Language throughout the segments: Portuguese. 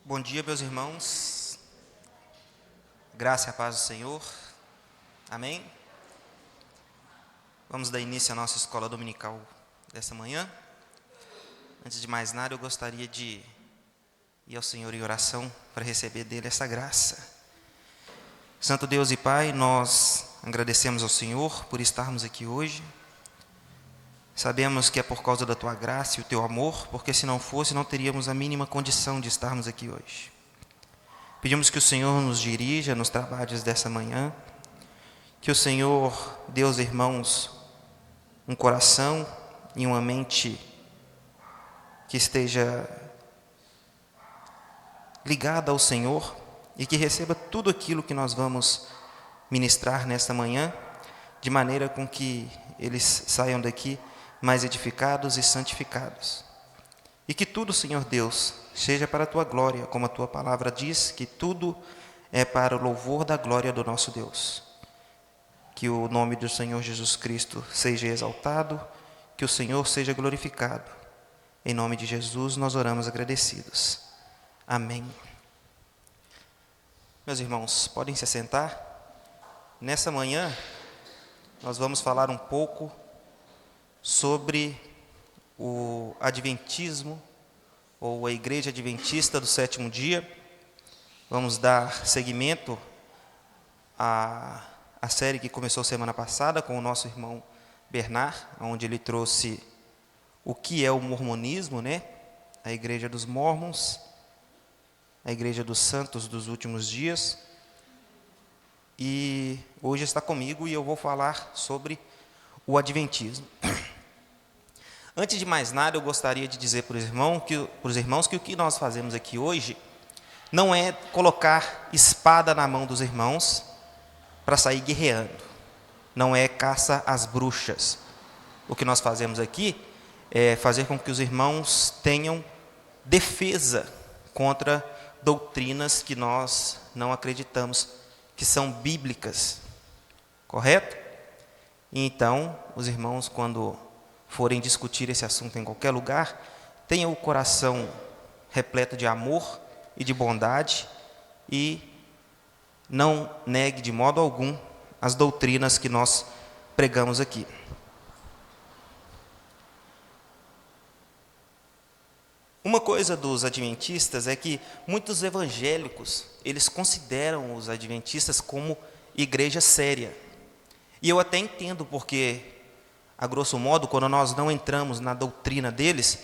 Bom dia, meus irmãos. Graça e a paz do Senhor. Amém? Vamos dar início à nossa escola dominical dessa manhã. Antes de mais nada, eu gostaria de ir ao Senhor em oração para receber dele essa graça. Santo Deus e Pai, nós agradecemos ao Senhor por estarmos aqui hoje. Sabemos que é por causa da Tua graça e o Teu amor, porque se não fosse, não teríamos a mínima condição de estarmos aqui hoje. Pedimos que o Senhor nos dirija nos trabalhos dessa manhã, que o Senhor dê aos irmãos um coração e uma mente que esteja ligada ao Senhor e que receba tudo aquilo que nós vamos ministrar nesta manhã, de maneira com que eles saiam daqui mais edificados e santificados. E que tudo, Senhor Deus, seja para a Tua glória, como a Tua palavra diz, que tudo é para o louvor da glória do nosso Deus. Que o nome do Senhor Jesus Cristo seja exaltado, que o Senhor seja glorificado. Em nome de Jesus nós oramos agradecidos. Amém. Meus irmãos, podem se assentar. Nessa manhã, nós vamos falar um pouco sobre o Adventismo, ou a Igreja Adventista do Sétimo Dia. Vamos dar seguimento à série que começou semana passada com o nosso irmão Bernard, onde ele trouxe o que é o mormonismo, né? A Igreja dos Mormons, a Igreja dos Santos dos Últimos Dias. E hoje está comigo e eu vou falar sobre o Adventismo. Antes de mais nada, eu gostaria de dizer para os irmãos que o que nós fazemos aqui hoje não é colocar espada na mão dos irmãos para sair guerreando. Não é caça às bruxas. O que nós fazemos aqui é fazer com que os irmãos tenham defesa contra doutrinas que nós não acreditamos que são bíblicas. Correto? E então, os irmãos, quando forem discutir esse assunto em qualquer lugar, tenham o coração repleto de amor e de bondade e não negue de modo algum as doutrinas que nós pregamos aqui. Uma coisa dos adventistas é que muitos evangélicos, eles consideram os adventistas como igreja séria. E eu até entendo porque, a grosso modo, quando nós não entramos na doutrina deles,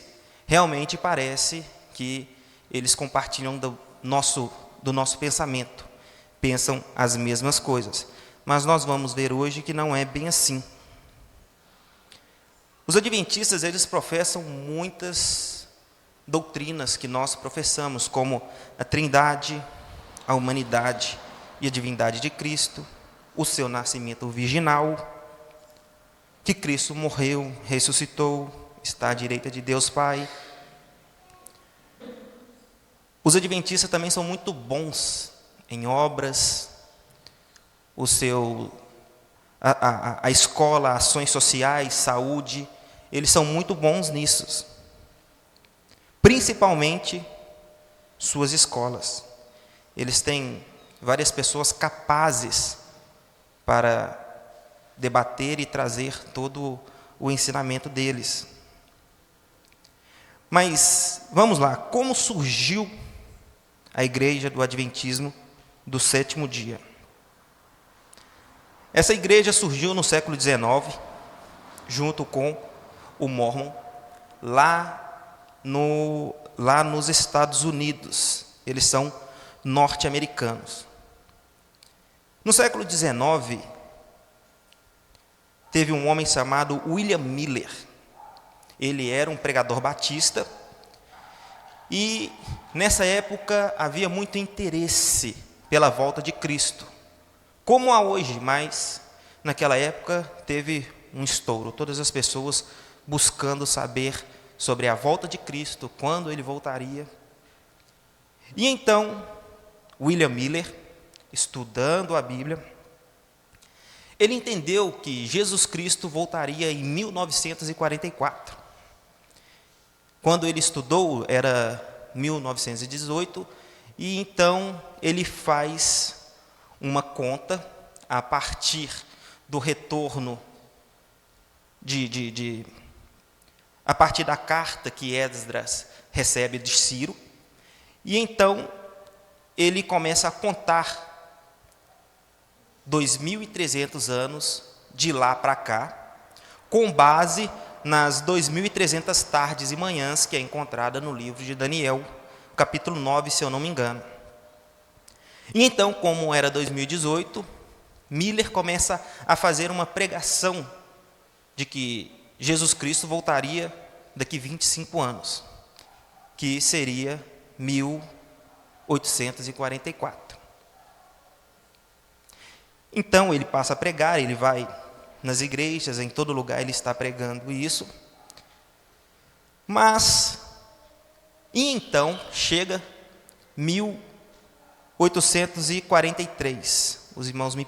realmente parece que eles compartilham do nosso pensamento, pensam as mesmas coisas. Mas nós vamos ver hoje que não é bem assim. Os adventistas, eles professam muitas doutrinas que nós professamos, como a Trindade, a humanidade e a divindade de Cristo, o seu nascimento virginal, que Cristo morreu, ressuscitou, está à direita de Deus Pai. Os adventistas também são muito bons em obras, a escola, ações sociais, saúde, eles são muito bons nisso. Principalmente suas escolas. Eles têm várias pessoas capazes para debater e trazer todo o ensinamento deles. Mas, vamos lá, como surgiu a igreja do Adventismo do Sétimo Dia? Essa igreja surgiu no século XIX, junto com o Mormon, lá nos Estados Unidos. Eles são norte-americanos. No século XIX, teve um homem chamado William Miller. Ele era um pregador batista e nessa época havia muito interesse pela volta de Cristo, como há hoje, mas naquela época teve um estouro, todas as pessoas buscando saber sobre a volta de Cristo, quando ele voltaria. E então, William Miller, estudando a Bíblia, ele entendeu que Jesus Cristo voltaria em 1944. Quando ele estudou, era 1918, e então ele faz uma conta a partir do retorno a partir da carta que Esdras recebe de Ciro, e então ele começa a contar 2.300 anos de lá para cá, com base nas 2.300 tardes e manhãs que é encontrada no livro de Daniel, capítulo 9, se eu não me engano. E então, como era 2018, Miller começa a fazer uma pregação de que Jesus Cristo voltaria daqui 25 anos, que seria 1844. Então ele passa a pregar, ele vai nas igrejas, em todo lugar ele está pregando isso. E então chega 1843, os irmãos me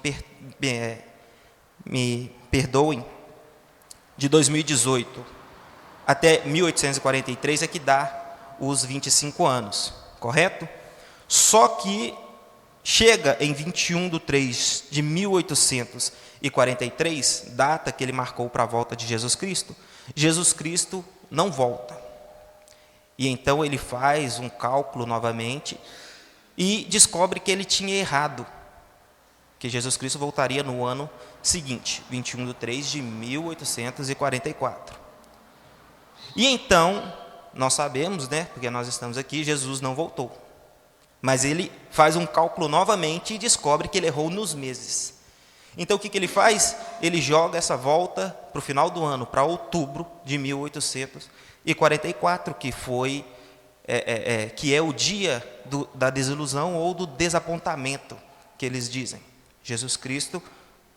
perdoem, de 2018 até 1843 é que dá os 25 anos, correto? Só que chega em 21/3 de 1843, data que ele marcou para a volta de Jesus Cristo não volta. E então ele faz um cálculo novamente e descobre que ele tinha errado, que Jesus Cristo voltaria no ano seguinte, 21/3 de 1844. E então, nós sabemos, porque nós estamos aqui, Jesus não voltou. Mas ele faz um cálculo novamente e descobre que ele errou nos meses. Então o que ele faz? Ele joga essa volta para o final do ano, para outubro de 1844, que é o dia da desilusão ou do desapontamento, que eles dizem. Jesus Cristo,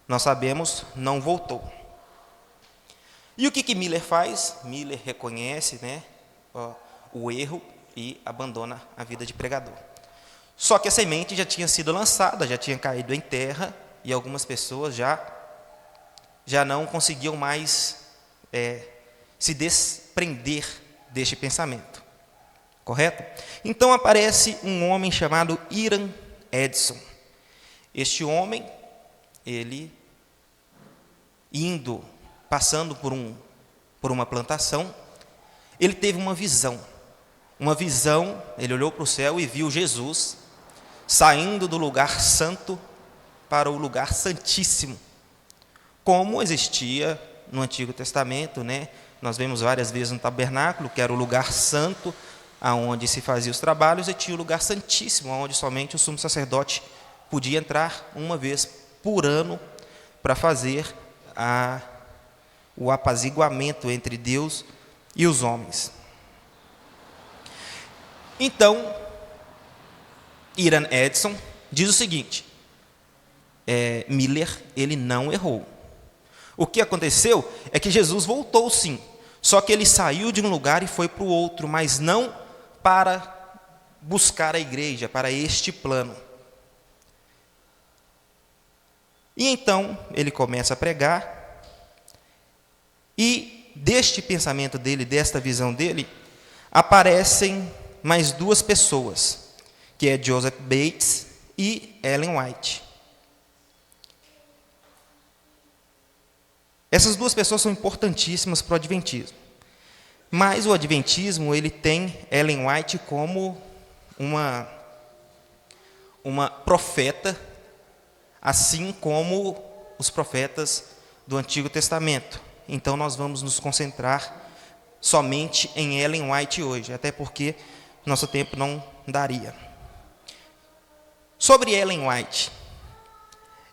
nós sabemos, não voltou. E o que Miller faz? Miller reconhece o erro e abandona a vida de pregador. Só que a semente já tinha sido lançada, já tinha caído em terra, e algumas pessoas já não conseguiam mais se desprender deste pensamento. Correto? Então aparece um homem chamado Hiram Edson. Este homem, ele passando por uma plantação, ele teve uma visão, ele olhou para o céu e viu Jesus saindo do lugar santo para o lugar santíssimo, como existia no Antigo Testamento, Nós vemos várias vezes no tabernáculo, que era o lugar santo, aonde se fazia os trabalhos, e tinha o lugar santíssimo, onde somente o sumo sacerdote podia entrar uma vez por ano para fazer o apaziguamento entre Deus e os homens. Então, Hiram Edson diz o seguinte: Miller, ele não errou. O que aconteceu é que Jesus voltou sim, só que ele saiu de um lugar e foi para o outro, mas não para buscar a igreja, para este plano. E então ele começa a pregar, e deste pensamento dele, desta visão dele, aparecem mais duas pessoas, que é Joseph Bates e Ellen White. Essas duas pessoas são importantíssimas para o adventismo. Mas o adventismo, ele tem Ellen White como uma profeta, assim como os profetas do Antigo Testamento. Então nós vamos nos concentrar somente em Ellen White hoje, até porque nosso tempo não daria. Sobre Ellen White.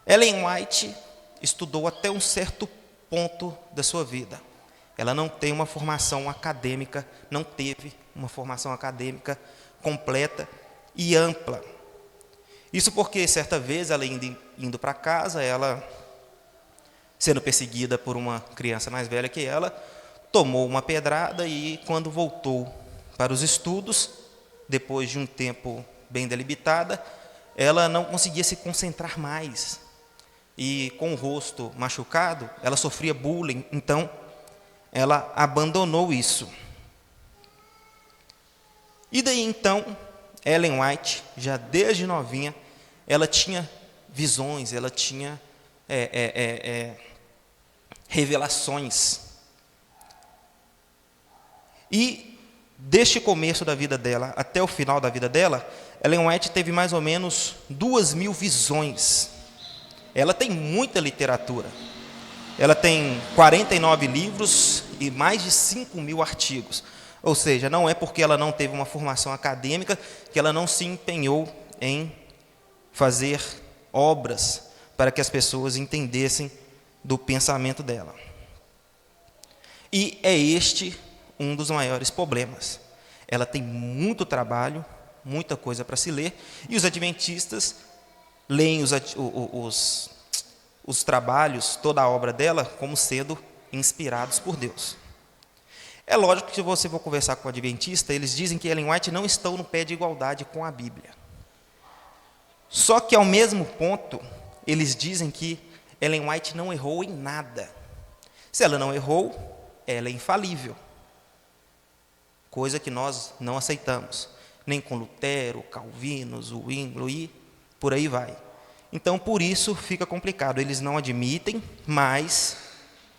Ellen White estudou até um certo ponto da sua vida. Ela não tem uma formação acadêmica, não teve uma formação acadêmica completa e ampla. Isso porque, certa vez, ela indo para casa, ela, sendo perseguida por uma criança mais velha que ela, tomou uma pedrada e, quando voltou para os estudos, depois de um tempo bem delimitado, ela não conseguia se concentrar mais. E, com o rosto machucado, ela sofria bullying, então ela abandonou isso. E daí, então, Ellen White, já desde novinha, ela tinha visões, ela tinha revelações. E deste começo da vida dela até o final da vida dela, Ellen White teve mais ou menos 2.000 visões. Ela tem muita literatura. Ela tem 49 livros e mais de 5.000 artigos. Ou seja, não é porque ela não teve uma formação acadêmica que ela não se empenhou em fazer obras para que as pessoas entendessem do pensamento dela. E é este um dos maiores problemas. Ela tem muito trabalho, muita coisa para se ler, e os adventistas leem os trabalhos, toda a obra dela, como sendo inspirados por Deus. É lógico que se você for conversar com o adventista, eles dizem que Ellen White não estão no pé de igualdade com a Bíblia. Só que, ao mesmo ponto, eles dizem que Ellen White não errou em nada. Se ela não errou, ela é infalível. Coisa que nós não aceitamos. Nem com Lutero, Calvino, Zwinglio e por aí vai. Então, por isso, fica complicado. Eles não admitem, mas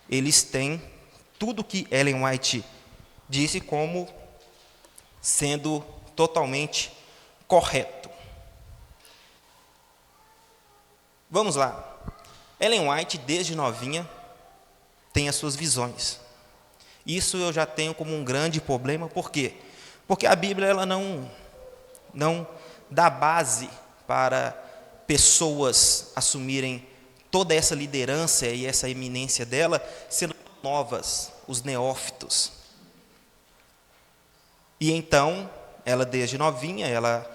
eles têm tudo que Ellen White disse como sendo totalmente correto. Vamos lá. Ellen White, desde novinha, tem as suas visões. Isso eu já tenho como um grande problema. Por quê? Porque a Bíblia ela não dá base para pessoas assumirem toda essa liderança e essa eminência dela, sendo novas, os neófitos. E então, ela desde novinha, ela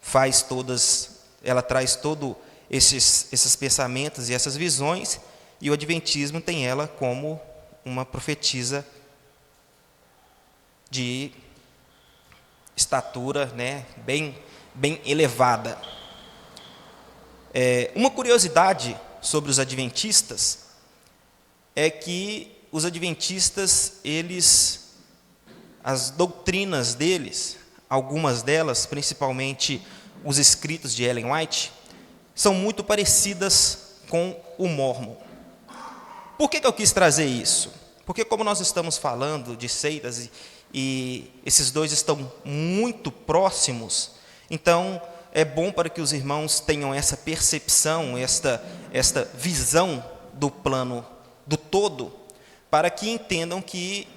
traz todo esses pensamentos e essas visões, e o adventismo tem ela como uma profetisa de estatura, né, bem elevada. Uma curiosidade sobre os adventistas é que os adventistas, as doutrinas deles, algumas delas, principalmente os escritos de Ellen White, são muito parecidas com o Mórmon. Por que eu quis trazer isso? Porque como nós estamos falando de seitas e esses dois estão muito próximos, então é bom para que os irmãos tenham essa percepção, esta visão do plano do todo, para que entendam que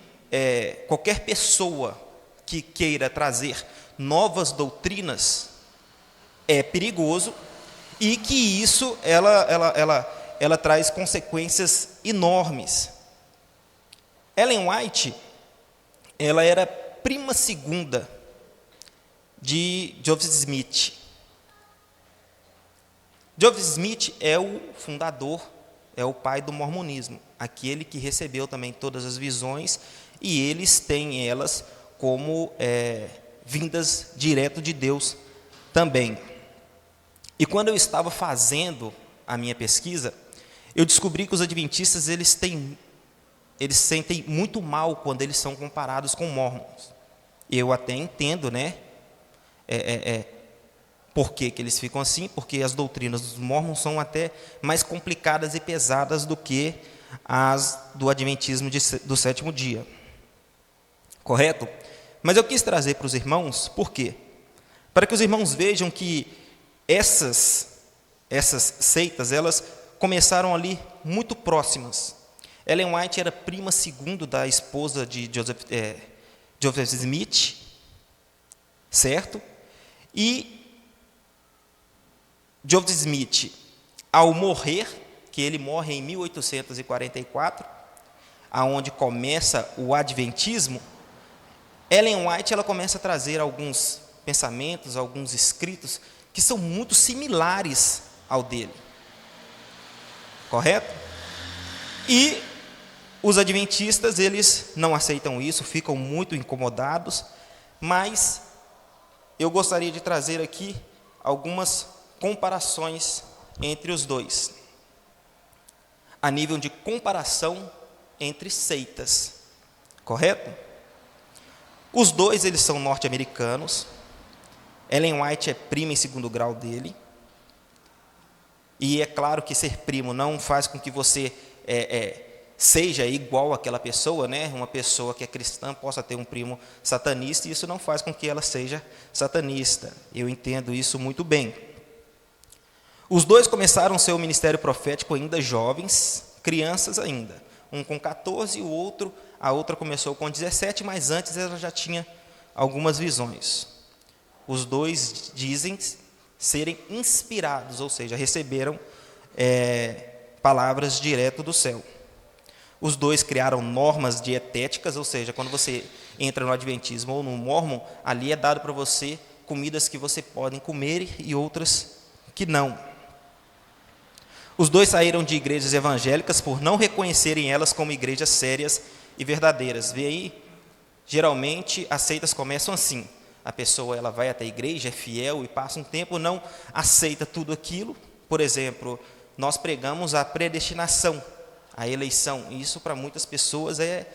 qualquer pessoa que queira trazer novas doutrinas é perigoso e que isso ela traz consequências enormes. Ellen White, ela era prima segunda de Joseph Smith. Joseph Smith é o fundador, é o pai do mormonismo, aquele que recebeu também todas as visões, e eles têm elas como vindas direto de Deus também. E quando eu estava fazendo a minha pesquisa, eu descobri que os adventistas eles sentem muito mal quando eles são comparados com mormons. Eu até entendo, né? Por que eles ficam assim? Porque as doutrinas dos mormons são até mais complicadas e pesadas do que as do adventismo do sétimo dia. Correto? Mas eu quis trazer para os irmãos, por quê? Para que os irmãos vejam que essas seitas, elas começaram ali muito próximas. Ellen White era prima segunda da esposa de Joseph Smith, certo? E Joseph Smith, ao morrer, que ele morre em 1844, aonde começa o adventismo, Ellen White ela começa a trazer alguns pensamentos, alguns escritos que são muito similares ao dele. Correto? E os adventistas, eles não aceitam isso, ficam muito incomodados, mas eu gostaria de trazer aqui algumas comparações entre os dois, a nível de comparação entre seitas, correto? Os dois, eles são norte-americanos. Ellen White é prima em segundo grau dele. E é claro que ser primo não faz com que você seja igual àquela pessoa, né? Uma pessoa que é cristã possa ter um primo satanista, e isso não faz com que ela seja satanista. Eu entendo isso muito bem. Os dois começaram seu ministério profético ainda jovens, crianças ainda. Um com 14 e a outra começou com 17, mas antes ela já tinha algumas visões. Os dois dizem serem inspirados, ou seja, receberam palavras direto do céu. Os dois criaram normas dietéticas, ou seja, quando você entra no Adventismo ou no Mormon, ali é dado para você comidas que você pode comer e outras que não. Os dois saíram de igrejas evangélicas por não reconhecerem elas como igrejas sérias e verdadeiras. Vê aí, geralmente as seitas começam assim. A pessoa ela vai até a igreja, é fiel e passa um tempo, não aceita tudo aquilo. Por exemplo, nós pregamos a predestinação, a eleição. E isso para muitas pessoas é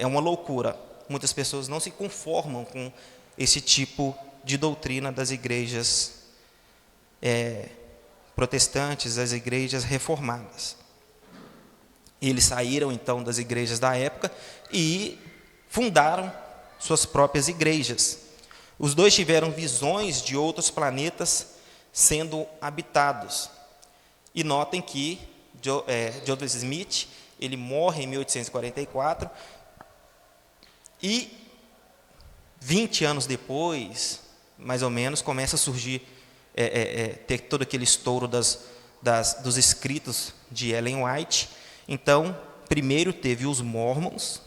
uma loucura. Muitas pessoas não se conformam com esse tipo de doutrina das igrejas protestantes, das igrejas reformadas. Eles saíram então das igrejas da época e fundaram suas próprias igrejas. Os dois tiveram visões de outros planetas sendo habitados. E notem que Joseph Smith, ele morre em 1844, e 20 anos depois, mais ou menos, começa a surgir, ter todo aquele estouro dos escritos de Ellen White. Então, primeiro teve os Mormons,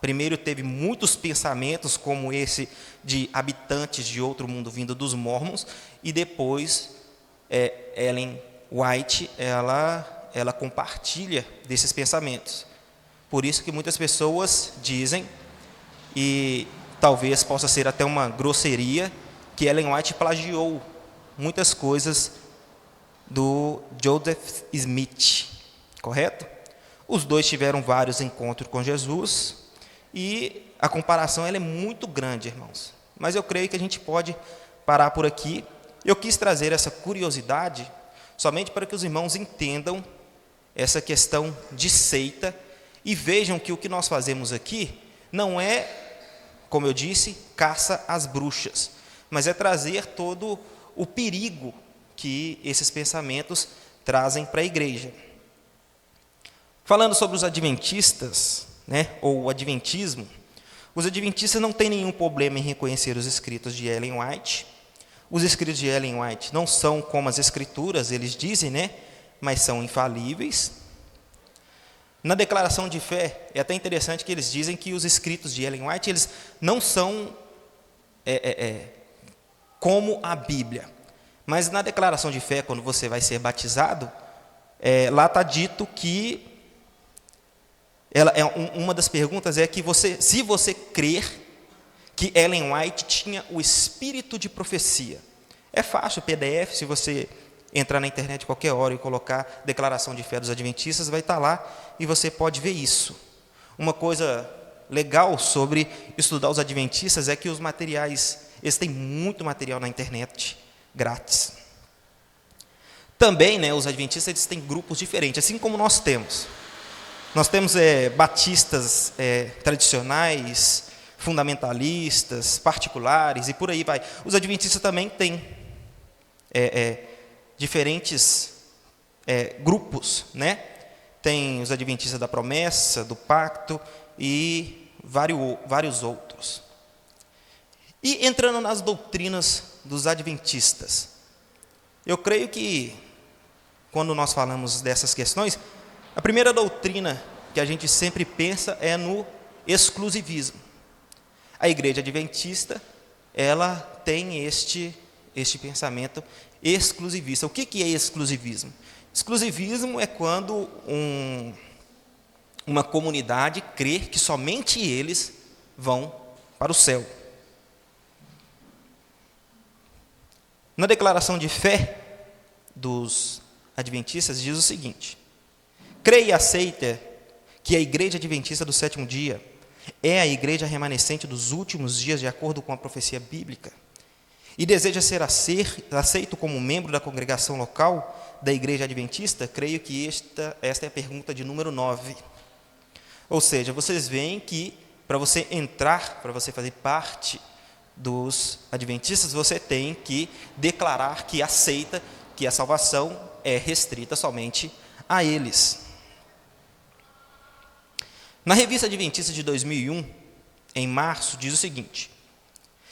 primeiro teve muitos pensamentos como esse de habitantes de outro mundo vindo dos Mormons, e depois Ellen White, ela compartilha desses pensamentos. Por isso que muitas pessoas dizem, e talvez possa ser até uma grosseria, que Ellen White plagiou muitas coisas do Joseph Smith, correto? Os dois tiveram vários encontros com Jesus, e a comparação ela é muito grande, irmãos. Mas eu creio que a gente pode parar por aqui. Eu quis trazer essa curiosidade somente para que os irmãos entendam essa questão de seita e vejam que o que nós fazemos aqui não é, como eu disse, caça às bruxas, mas é trazer todo o perigo que esses pensamentos trazem para a igreja. Falando sobre os adventistas, ou o adventismo, os adventistas não têm nenhum problema em reconhecer os escritos de Ellen White. Os escritos de Ellen White não são como as escrituras, eles dizem, mas são infalíveis. Na declaração de fé, é até interessante que eles dizem que os escritos de Ellen White, eles não são como a Bíblia. Mas na declaração de fé, quando você vai ser batizado, lá está dito que uma das perguntas é que se você crer que Ellen White tinha o espírito de profecia. É fácil, PDF, se você entrar na internet qualquer hora e colocar declaração de fé dos adventistas, vai estar lá e você pode ver isso. Uma coisa legal sobre estudar os adventistas é que os materiais, eles têm muito material na internet, grátis. Também, os adventistas eles têm grupos diferentes, assim como nós temos. Nós temos batistas tradicionais, fundamentalistas, particulares, e por aí vai. Os adventistas também têm diferentes grupos, Tem os adventistas da promessa, do pacto e vários outros. E entrando nas doutrinas dos adventistas, eu creio que quando nós falamos dessas questões, a primeira doutrina que a gente sempre pensa é no exclusivismo. A igreja adventista, ela tem este pensamento exclusivista. O que é exclusivismo? Exclusivismo é quando uma comunidade crê que somente eles vão para o céu. Na declaração de fé dos adventistas diz o seguinte: creia e aceita que a igreja adventista do sétimo dia é a igreja remanescente dos últimos dias, de acordo com a profecia bíblica. e deseja ser aceito como membro da congregação local da Igreja Adventista, creio que esta é a pergunta de número 9. Ou seja, vocês veem que para você entrar, para você fazer parte dos adventistas, você tem que declarar que aceita que a salvação é restrita somente a eles. Na revista Adventista de 2001, em março, diz o seguinte: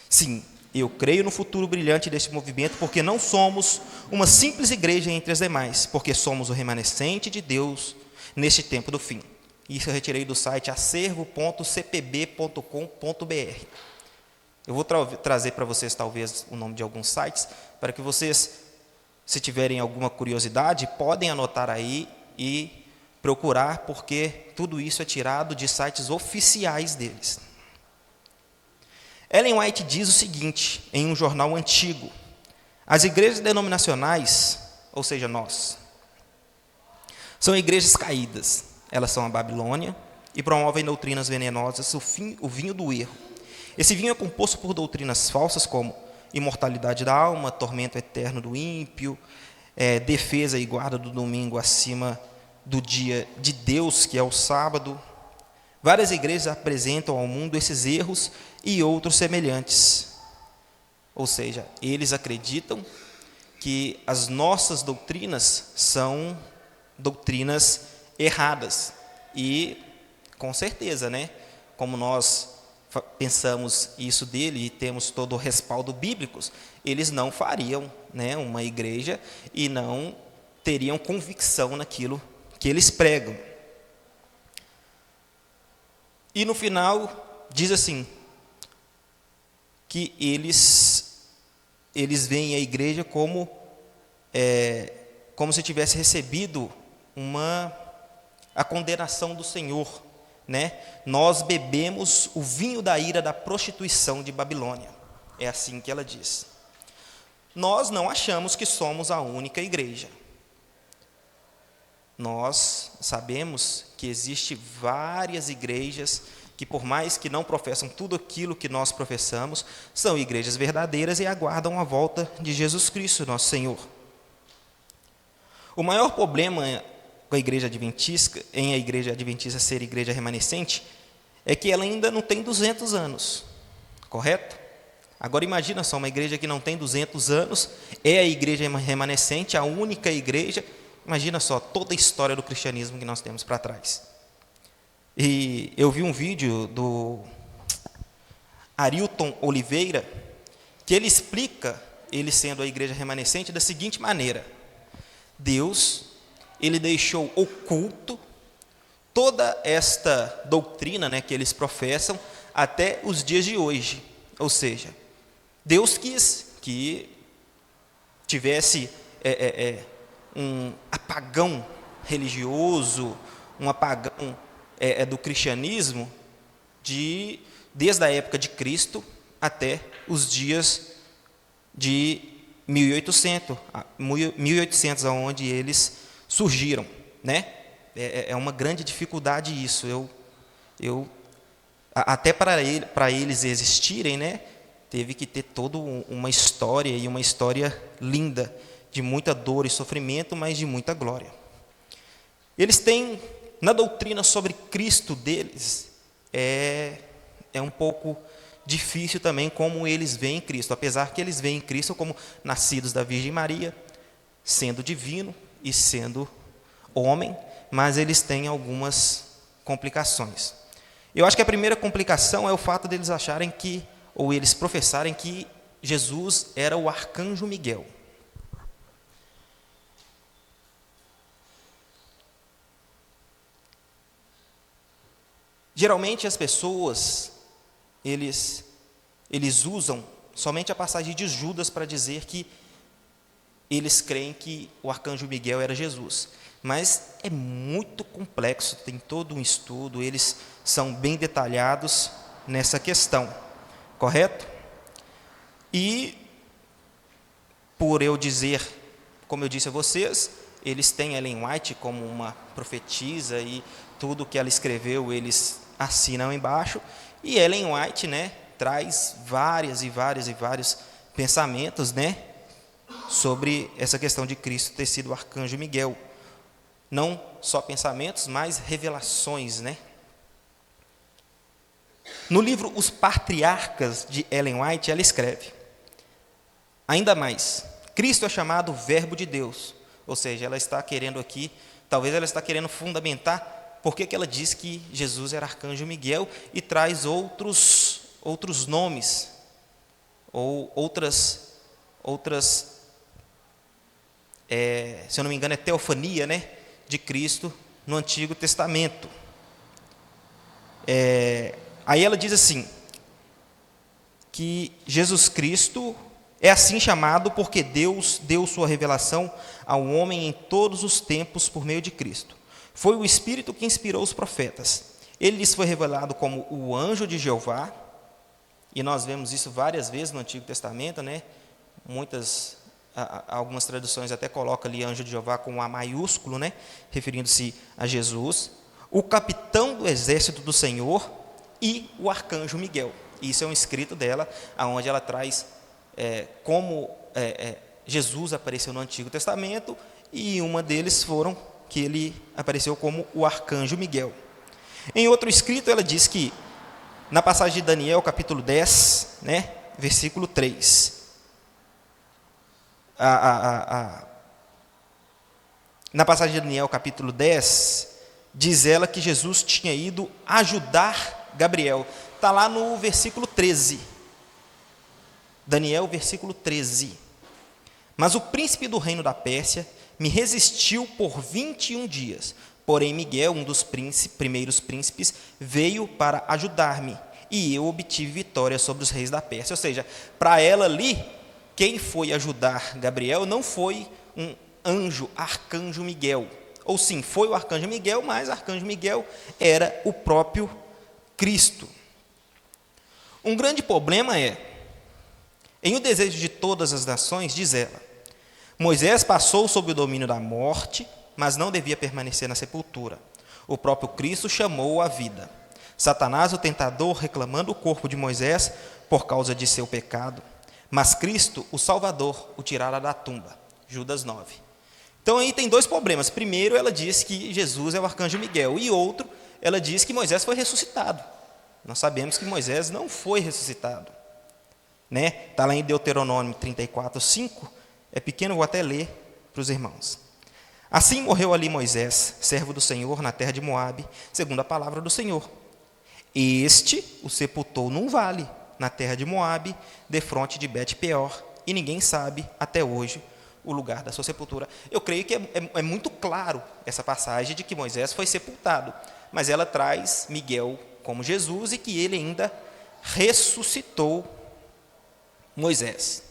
sim, eu creio no futuro brilhante deste movimento, porque não somos uma simples igreja entre as demais, porque somos o remanescente de Deus neste tempo do fim. Isso eu retirei do site acervo.cpb.com.br. Eu vou trazer para vocês, talvez, o nome de alguns sites, para que vocês, se tiverem alguma curiosidade, podem anotar aí e procurar, porque tudo isso é tirado de sites oficiais deles. Ellen White diz o seguinte, em um jornal antigo: as igrejas denominacionais, ou seja, nós, são igrejas caídas. Elas são a Babilônia e promovem doutrinas venenosas, o vinho do erro. Esse vinho é composto por doutrinas falsas como imortalidade da alma, tormento eterno do ímpio, defesa e guarda do domingo acima do dia de Deus, que é o sábado. Várias igrejas apresentam ao mundo esses erros e outros semelhantes. Ou seja, eles acreditam que as nossas doutrinas são doutrinas erradas. E, com certeza, como nós pensamos isso dele e temos todo o respaldo bíblico, eles não fariam uma igreja e não teriam convicção naquilo que eles pregam. E no final diz assim, que eles veem a igreja como se tivesse recebido a condenação do Senhor. Nós bebemos o vinho da ira da prostituição de Babilônia. É assim que ela diz. Nós não achamos que somos a única igreja. Nós sabemos que existem várias igrejas que, por mais que não professam tudo aquilo que nós professamos, são igrejas verdadeiras e aguardam a volta de Jesus Cristo, nosso Senhor. O maior problema com a igreja adventista, em a igreja adventista ser igreja remanescente, é que ela ainda não tem 200 anos, correto? Agora imagina só, uma igreja que não tem 200 anos, é a igreja remanescente, a única igreja. Imagina só, toda a história do cristianismo que nós temos para trás. E eu vi um vídeo do Arilton Oliveira, que ele explica, ele sendo a igreja remanescente, da seguinte maneira: Deus, ele deixou oculto toda esta doutrina que eles professam até os dias de hoje. Ou seja, Deus quis que tivesse um apagão religioso, um apagão do cristianismo, desde a época de Cristo até os dias de 1800, onde eles surgiram. É uma grande dificuldade isso. Até para eles existirem, teve que ter toda uma história, e uma história linda, de muita dor e sofrimento, mas de muita glória. Eles têm, na doutrina sobre Cristo deles, é um pouco difícil também como eles veem Cristo, apesar que eles veem Cristo como nascidos da Virgem Maria, sendo divino e sendo homem, mas eles têm algumas complicações. Eu acho que a primeira complicação é o fato deles acharem ou eles professarem que Jesus era o arcanjo Miguel. Geralmente as pessoas, eles usam somente a passagem de Judas para dizer que eles creem que o arcanjo Miguel era Jesus. Mas é muito complexo, tem todo um estudo, eles são bem detalhados nessa questão, correto? E, por eu dizer, como eu disse a vocês, eles têm Ellen White como uma profetisa e tudo que ela escreveu eles assinam embaixo, e Ellen White traz vários pensamentos, né, sobre essa questão de Cristo ter sido o arcanjo Miguel. Não só pensamentos, mas revelações, né? No livro Os Patriarcas, de Ellen White, ela escreve: ainda mais, Cristo é chamado Verbo de Deus. Ou seja, ela está querendo aqui, talvez ela está querendo fundamentar por que ela diz que Jesus era arcanjo Miguel e traz outros nomes, ou outras se eu não me engano, é teofania, né, de Cristo no Antigo Testamento. Aí ela diz assim, que Jesus Cristo é assim chamado porque Deus deu sua revelação ao homem em todos os tempos por meio de Cristo. Foi o Espírito que inspirou os profetas. Ele lhes foi revelado como o anjo de Jeová, e nós vemos isso várias vezes no Antigo Testamento, né? Algumas traduções até colocam ali anjo de Jeová com A maiúsculo, né? Referindo-se a Jesus. O capitão do exército do Senhor e o arcanjo Miguel. Isso é um escrito dela, onde ela traz como Jesus apareceu no Antigo Testamento, e uma deles foram que ele apareceu como o arcanjo Miguel. Em outro escrito, ela diz que, na passagem de Daniel, capítulo 10, né, versículo 3, na passagem de Daniel, capítulo 10, diz ela que Jesus tinha ido ajudar Gabriel. Está lá no versículo 13. Daniel, versículo 13. Mas o príncipe do reino da Pérsia me resistiu por 21 dias. Porém, Miguel, um dos primeiros príncipes, veio para ajudar-me, e eu obtive vitória sobre os reis da Pérsia. Ou seja, para ela ali, quem foi ajudar Gabriel não foi um anjo, arcanjo Miguel. Ou sim, foi o arcanjo Miguel, mas o arcanjo Miguel era o próprio Cristo. Um grande problema em O Desejo de Todas as Nações, diz ela, Moisés passou sob o domínio da morte, mas não devia permanecer na sepultura. O próprio Cristo chamou-o à vida. Satanás, o tentador, reclamando o corpo de Moisés por causa de seu pecado, mas Cristo, o Salvador, o tirara da tumba. Judas 9. Então aí tem dois problemas. Primeiro, ela diz que Jesus é o arcanjo Miguel, e outro, ela diz que Moisés foi ressuscitado. Nós sabemos que Moisés não foi ressuscitado, né? Está lá em Deuteronômio 34, 5, é pequeno, vou até ler para os irmãos. Assim morreu ali Moisés, servo do Senhor, na terra de Moabe, segundo a palavra do Senhor. Este o sepultou num vale, na terra de Moabe, defronte de Bet-peor, e ninguém sabe até hoje o lugar da sua sepultura. Eu creio que é muito claro essa passagem de que Moisés foi sepultado, mas ela traz Miguel como Jesus e que ele ainda ressuscitou Moisés.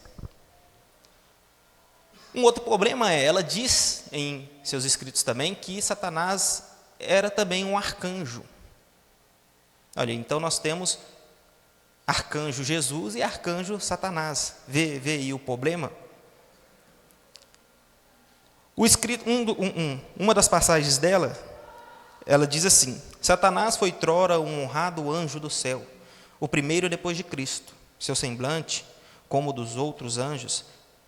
Um outro problema ela diz em seus escritos também que Satanás era também um arcanjo. Olha, então nós temos arcanjo Jesus e arcanjo Satanás. Vê aí o problema? O escrito, uma das passagens dela, ela diz assim: Satanás foi trora um honrado anjo do céu, o primeiro depois de Cristo. Seu semblante, como o dos outros anjos,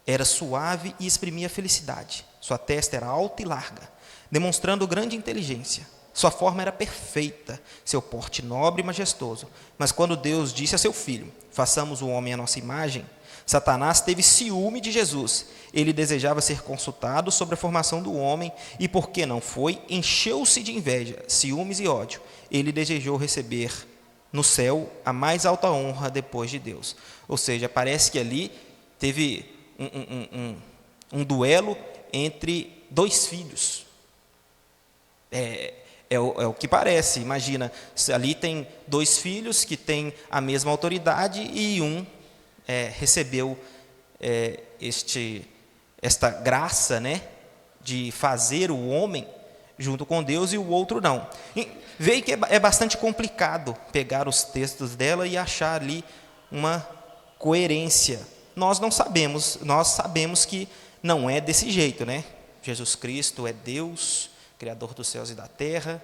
era suave e exprimia felicidade. Sua testa era alta e larga, demonstrando grande inteligência. Sua forma era perfeita, seu porte nobre e majestoso. Mas quando Deus disse a seu filho, façamos o homem à nossa imagem, Satanás teve ciúme de Jesus. Ele desejava ser consultado sobre a formação do homem e, porque não foi, encheu-se de inveja, ciúmes e ódio. Ele desejou receber no céu a mais alta honra depois de Deus. Ou seja, parece que ali teve um duelo entre dois filhos. É o que parece. Imagina, ali tem dois filhos que têm a mesma autoridade e um recebeu esta graça, né, de fazer o homem junto com Deus, e o outro não. E veio que é bastante complicado pegar os textos dela e achar ali uma coerência. Nós não sabemos, nós sabemos que não é desse jeito, né? Jesus Cristo é Deus, Criador dos céus e da terra.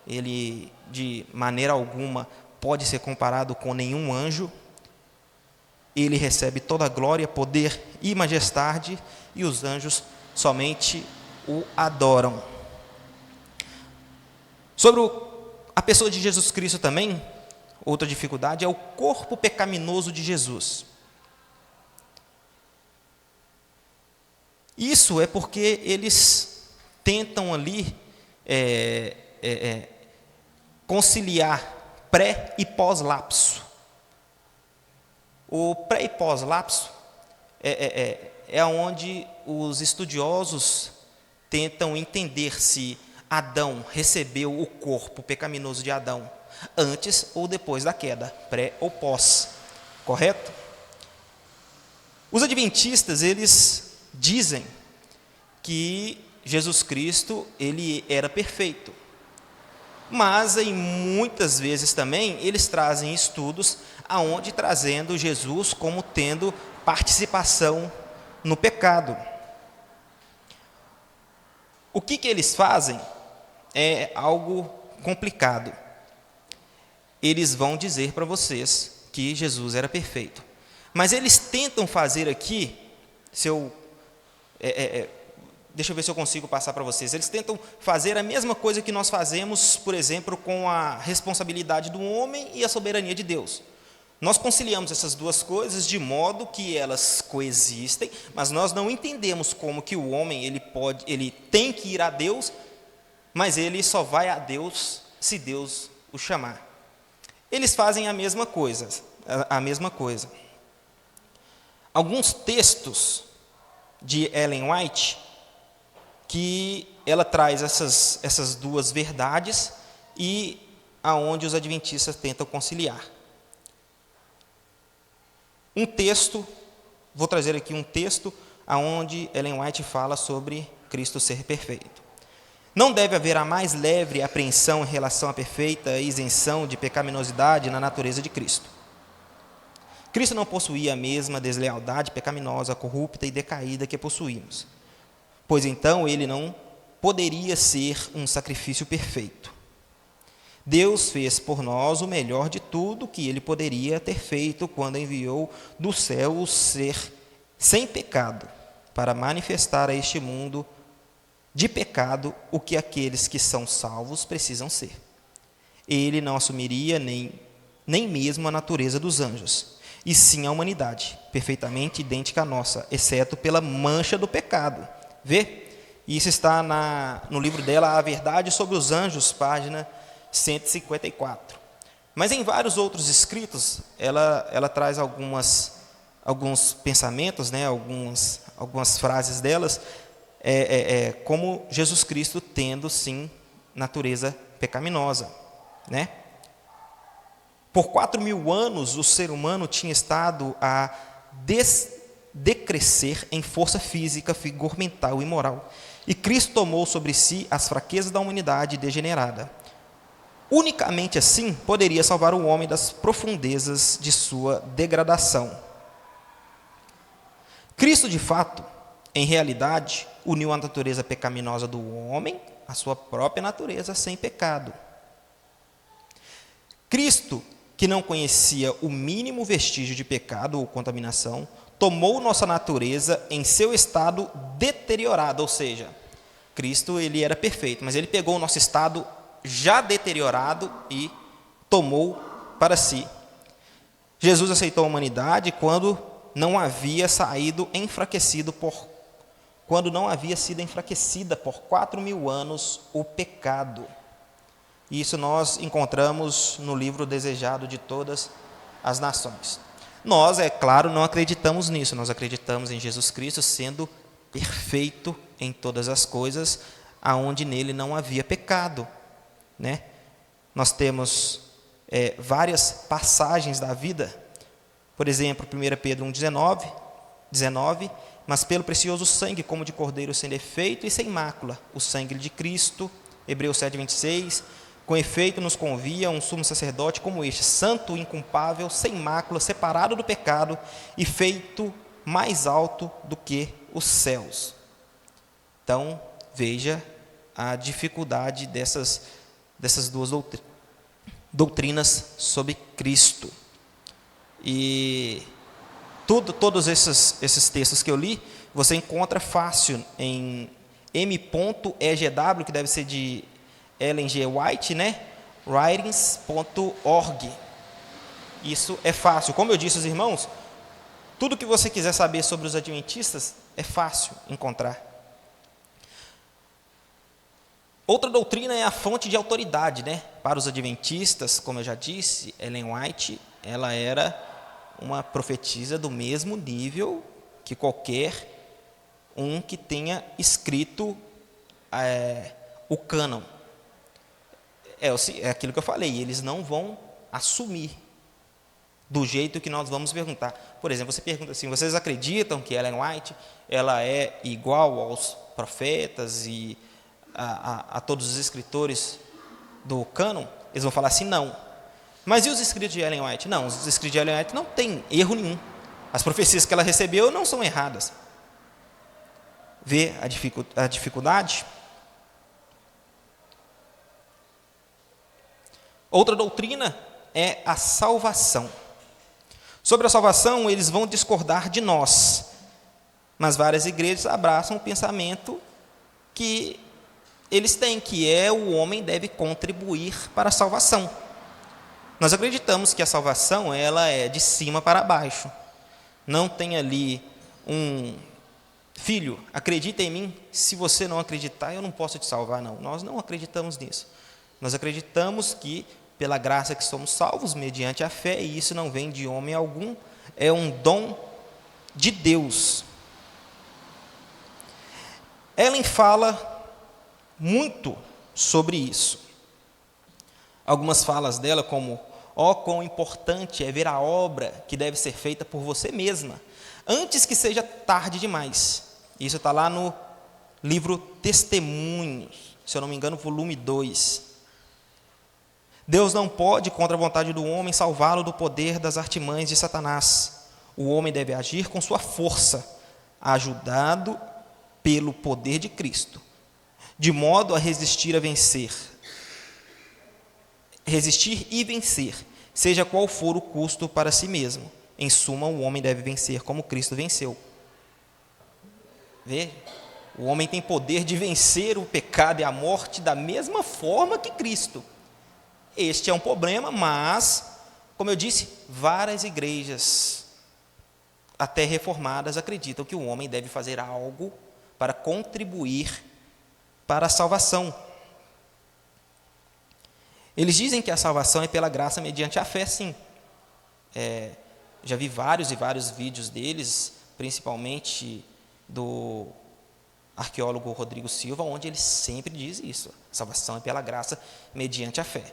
Ele, de maneira alguma, pode ser comparado com nenhum anjo. ele recebe toda a glória, poder e majestade, e os anjos somente o adoram. Sobre a pessoa de Jesus Cristo também, outra dificuldade é o corpo pecaminoso de Jesus. Isso é porque eles tentam ali conciliar pré e pós-lapso. O pré e pós-lapso é onde os estudiosos tentam entender se Adão recebeu o corpo pecaminoso de Adão antes ou depois da queda, pré ou pós, correto? Os adventistas, eles dizem que Jesus Cristo, ele era perfeito, mas em muitas vezes também eles trazem estudos aonde trazendo Jesus como tendo participação no pecado. O que eles fazem é algo complicado. Eles vão dizer para vocês que Jesus era perfeito, mas eles tentam fazer aqui, deixa eu ver se eu consigo passar para vocês. Eles tentam fazer a mesma coisa que nós fazemos, por exemplo, com a responsabilidade do homem e a soberania de Deus. Nós conciliamos essas duas coisas de modo que elas coexistem, mas nós não entendemos como que o homem ele tem que ir a Deus, mas ele só vai a Deus se Deus o chamar. Eles fazem a mesma coisa. Alguns textos de Ellen White, que ela traz essas duas verdades e aonde os adventistas tentam conciliar. Vou trazer aqui um texto aonde Ellen White fala sobre Cristo ser perfeito. Não deve haver a mais leve apreensão em relação à perfeita isenção de pecaminosidade na natureza de Cristo. Cristo não possuía a mesma deslealdade pecaminosa, corrupta e decaída que possuímos, pois então ele não poderia ser um sacrifício perfeito. Deus fez por nós o melhor de tudo que ele poderia ter feito quando enviou do céu o ser sem pecado para manifestar a este mundo de pecado o que aqueles que são salvos precisam ser. Ele não assumiria nem mesmo a natureza dos anjos, e sim a humanidade, perfeitamente idêntica à nossa, exceto pela mancha do pecado. Vê? Isso está no livro dela, A Verdade sobre os Anjos, página 154. Mas em vários outros escritos, ela traz alguns pensamentos, né, algumas frases delas, como Jesus Cristo tendo, sim, natureza pecaminosa, né? Por 4.000 anos, o ser humano tinha estado a decrescer em força física, vigor mental e moral. E Cristo tomou sobre si as fraquezas da humanidade degenerada. Unicamente assim poderia salvar o homem das profundezas de sua degradação. Cristo, de fato, em realidade, uniu a natureza pecaminosa do homem à sua própria natureza sem pecado. Cristo, que não conhecia o mínimo vestígio de pecado ou contaminação, tomou nossa natureza em seu estado deteriorado, ou seja, Cristo ele era perfeito, mas ele pegou o nosso estado já deteriorado e tomou para si. Jesus aceitou a humanidade quando não havia sido enfraquecida por 4.000 anos o pecado. Isso nós encontramos no livro Desejado de Todas as Nações. Nós, é claro, não acreditamos nisso, nós acreditamos em Jesus Cristo sendo perfeito em todas as coisas, aonde nele não havia pecado, né? Nós temos várias passagens da vida, por exemplo, 1 Pedro 1,19, mas pelo precioso sangue, como de cordeiro sem defeito e sem mácula, o sangue de Cristo, Hebreus 7,26, com efeito nos convia um sumo sacerdote como este, santo, inculpável, sem mácula, separado do pecado e feito mais alto do que os céus. Então, veja a dificuldade dessas duas doutrinas sobre Cristo. E todos esses textos que eu li, você encontra fácil em m.egw, que deve ser de Ellen G. White, né? writings.org. Isso é fácil. Como eu disse aos irmãos, tudo que você quiser saber sobre os adventistas é fácil encontrar. Outra doutrina é a fonte de autoridade, né? Para os adventistas, como eu já disse, Ellen White, ela era uma profetisa do mesmo nível que qualquer um que tenha escrito o cânon. É aquilo que eu falei, eles não vão assumir do jeito que nós vamos perguntar. Por exemplo, você pergunta assim, vocês acreditam que Ellen White ela é igual aos profetas e a todos os escritores do cânon? Eles vão falar assim, não. Mas e os escritos de Ellen White? Não, os escritos de Ellen White não têm erro nenhum. As profecias que ela recebeu não são erradas. Vê a dificuldade? Outra doutrina é a salvação. Sobre a salvação, eles vão discordar de nós, mas várias igrejas abraçam o pensamento que eles têm, que é o homem deve contribuir para a salvação. Nós acreditamos que a salvação ela é de cima para baixo. Não tem ali um filho, acredita em mim, se você não acreditar, eu não posso te salvar, não. Nós não acreditamos nisso. Nós acreditamos que, pela graça que somos salvos, mediante a fé, e isso não vem de homem algum, é um dom de Deus. Ellen fala muito sobre isso. Algumas falas dela, como, quão importante é ver a obra que deve ser feita por você mesma, antes que seja tarde demais. Isso está lá no livro Testemunhos, se eu não me engano, volume 2. Deus não pode, contra a vontade do homem, salvá-lo do poder das artimanhas de Satanás. O homem deve agir com sua força, ajudado pelo poder de Cristo, de modo a resistir e vencer, seja qual for o custo para si mesmo. Em suma, o homem deve vencer como Cristo venceu. Veja, o homem tem poder de vencer o pecado e a morte da mesma forma que Cristo. Este é um problema, mas, como eu disse, várias igrejas, até reformadas, acreditam que o homem deve fazer algo para contribuir para a salvação. Eles dizem que a salvação é pela graça mediante a fé, sim. Já vi vários e vários vídeos deles, principalmente do arqueólogo Rodrigo Silva, onde ele sempre diz isso. A salvação é pela graça mediante a fé.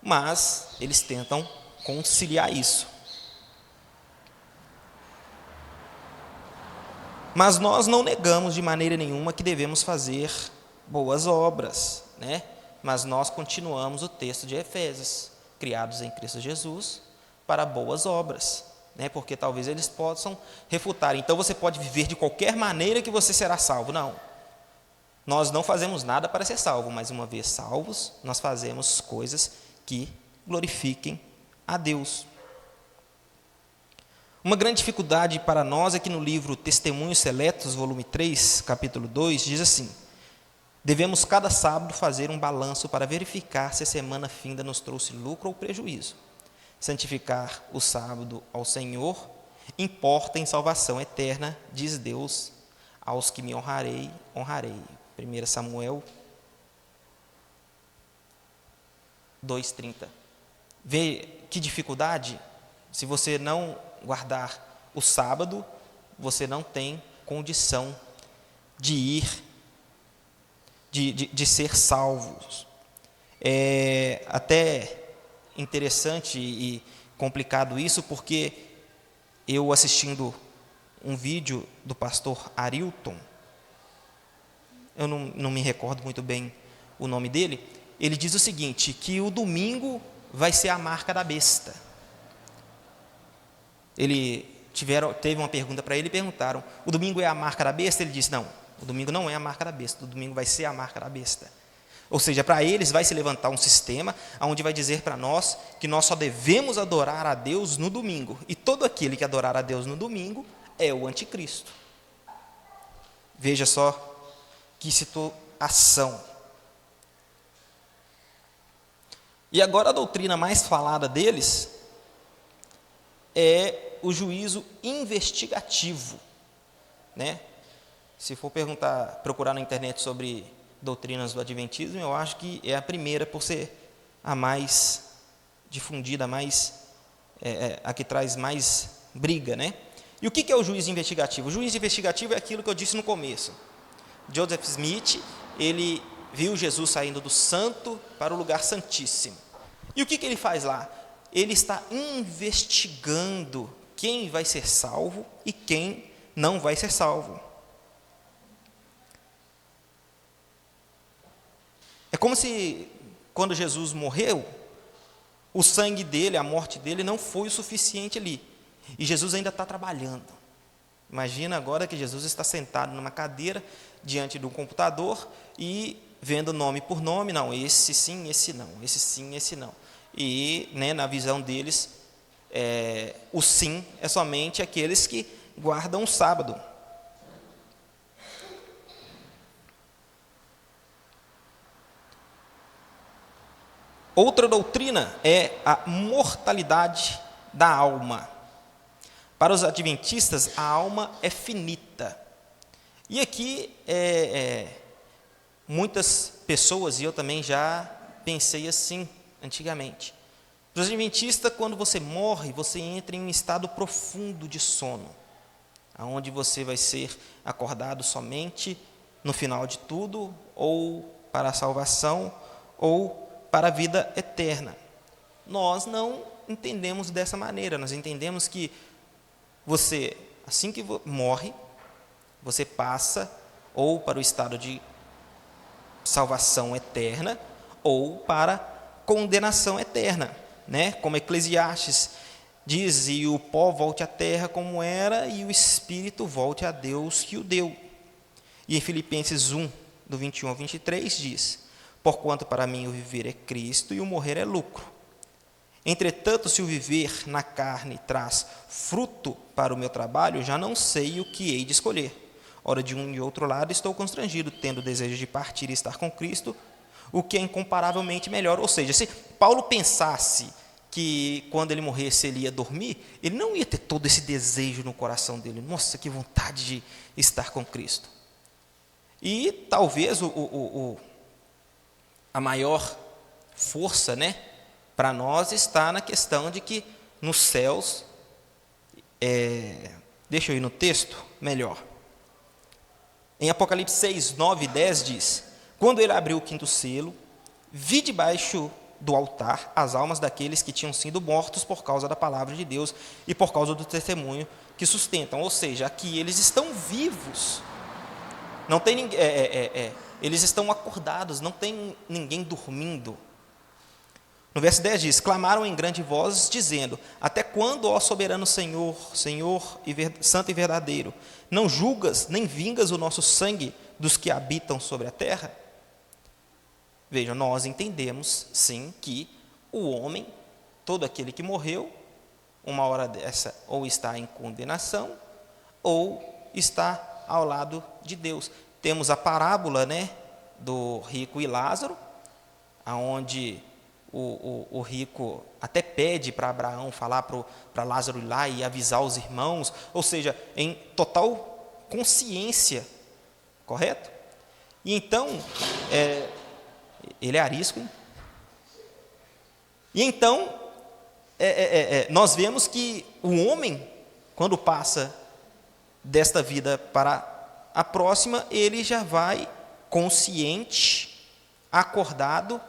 Mas eles tentam conciliar isso. Mas nós não negamos de maneira nenhuma que devemos fazer boas obras, né? Mas nós continuamos o texto de Efésios, criados em Cristo Jesus para boas obras, né? Porque talvez eles possam refutar. Então você pode viver de qualquer maneira que você será salvo. Não. Nós não fazemos nada para ser salvo, mas uma vez salvos, nós fazemos coisas que glorifiquem a Deus. Uma grande dificuldade para nós é que no livro Testemunhos Seletos, volume 3, capítulo 2, diz assim: devemos cada sábado fazer um balanço para verificar se a semana finda nos trouxe lucro ou prejuízo. Santificar o sábado ao Senhor importa em salvação eterna, diz Deus, aos que me honrarei. 1 Samuel 2:30. Vê que dificuldade? Se você não guardar o sábado, você não tem condição de ir, de ser salvos. É até interessante e complicado isso, porque eu assistindo um vídeo do pastor Arilton, eu não me recordo muito bem o nome dele, ele diz o seguinte, que o domingo vai ser a marca da besta. Teve uma pergunta para ele e perguntaram, o domingo é a marca da besta? Ele disse, não, o domingo não é a marca da besta, o domingo vai ser a marca da besta. Ou seja, para eles vai se levantar um sistema onde vai dizer para nós que nós só devemos adorar a Deus no domingo. E todo aquele que adorar a Deus no domingo é o anticristo. Veja só que situação. E agora a doutrina mais falada deles é o juízo investigativo, né? Se for procurar na internet sobre doutrinas do adventismo, eu acho que é a primeira por ser a mais difundida, a que traz mais briga, né? E o que é o juízo investigativo? O juízo investigativo é aquilo que eu disse no começo. Joseph Smith, ele viu Jesus saindo do santo para o lugar santíssimo. E o que ele faz lá? Ele está investigando quem vai ser salvo e quem não vai ser salvo. É como se, quando Jesus morreu, o sangue dele, a morte dele, não foi o suficiente ali. E Jesus ainda está trabalhando. Imagina agora que Jesus está sentado numa cadeira, diante de um computador, e vendo nome por nome, não, esse sim, esse não, esse sim, esse não. E, né, na visão deles, o sim é somente aqueles que guardam o sábado. Outra doutrina é a mortalidade da alma. Para os adventistas, a alma é finita. E aqui, muitas pessoas, e eu também já pensei assim antigamente. Para os adventistas, quando você morre, você entra em um estado profundo de sono, onde você vai ser acordado somente no final de tudo, ou para a salvação, ou para a vida eterna. Nós não entendemos dessa maneira, nós entendemos que você, assim que morre, você passa ou para o estado de salvação eterna, ou para condenação eterna, né? Como Eclesiastes diz, e o pó volte à terra como era, e o espírito volte a Deus que o deu. E em Filipenses 1, do 21 ao 23, diz: porquanto para mim o viver é Cristo e o morrer é lucro. Entretanto, se o viver na carne traz fruto para o meu trabalho, já não sei o que hei de escolher. Ora, de um e outro lado estou constrangido, tendo desejo de partir e estar com Cristo, o que é incomparavelmente melhor. Ou seja, se Paulo pensasse que quando ele morresse ele ia dormir, ele não ia ter todo esse desejo no coração dele. Nossa, que vontade de estar com Cristo. E talvez a maior força, né, para nós está na questão de que nos céus, deixa eu ir no texto melhor. Em Apocalipse 6, 9 e 10 diz: quando ele abriu o quinto selo, vi debaixo do altar as almas daqueles que tinham sido mortos por causa da palavra de Deus e por causa do testemunho que sustentam. Ou seja, aqui eles estão vivos. Não tem ninguém, eles estão acordados, não tem ninguém dormindo. No verso 10 diz: clamaram em grande voz, dizendo: até quando, ó soberano Senhor, Senhor santo e verdadeiro, não julgas nem vingas o nosso sangue dos que habitam sobre a terra? Vejam, nós entendemos sim que o homem, todo aquele que morreu, uma hora dessa, ou está em condenação, ou está ao lado de Deus. Temos a parábola, né, do rico e Lázaro, aonde o rico até pede para Abraão falar para Lázaro ir lá e avisar os irmãos, ou seja, em total consciência, correto? E então, ele é arisco, hein? E então, nós vemos que o homem, quando passa desta vida para a próxima, ele já vai consciente, acordado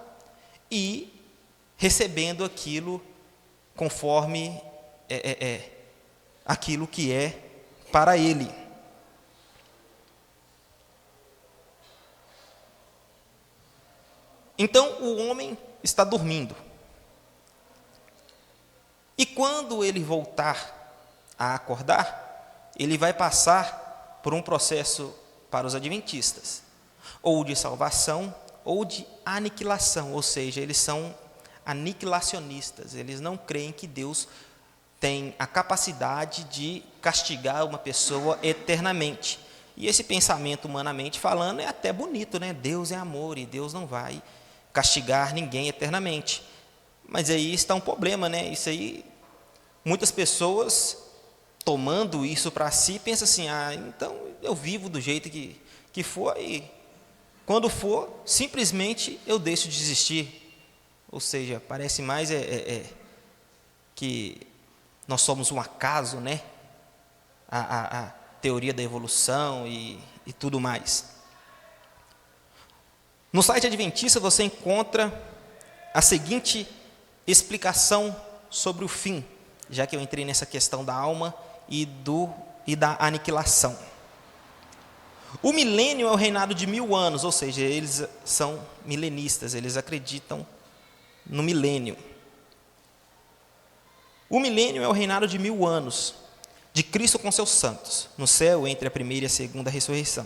e recebendo aquilo conforme aquilo que é para ele. Então o homem está dormindo. E quando ele voltar a acordar, ele vai passar por um processo para os adventistas, ou de salvação ou de aniquilação, ou seja, eles são aniquilacionistas, eles não creem que Deus tem a capacidade de castigar uma pessoa eternamente. E esse pensamento, humanamente falando, é até bonito, né? Deus é amor e Deus não vai castigar ninguém eternamente. Mas aí está um problema, né? Isso aí, muitas pessoas tomando isso para si, pensam assim, então eu vivo do jeito que for, e quando for, simplesmente eu deixo de existir. Ou seja, parece mais que nós somos um acaso, né? A teoria da evolução e tudo mais. No site adventista você encontra a seguinte explicação sobre o fim, já que eu entrei nessa questão da alma e da aniquilação. O milênio é o reinado de 1000 anos, ou seja, eles são milenistas, eles acreditam no milênio. O milênio é o reinado de 1000 anos, de Cristo com seus santos, no céu, entre a primeira e a segunda ressurreição.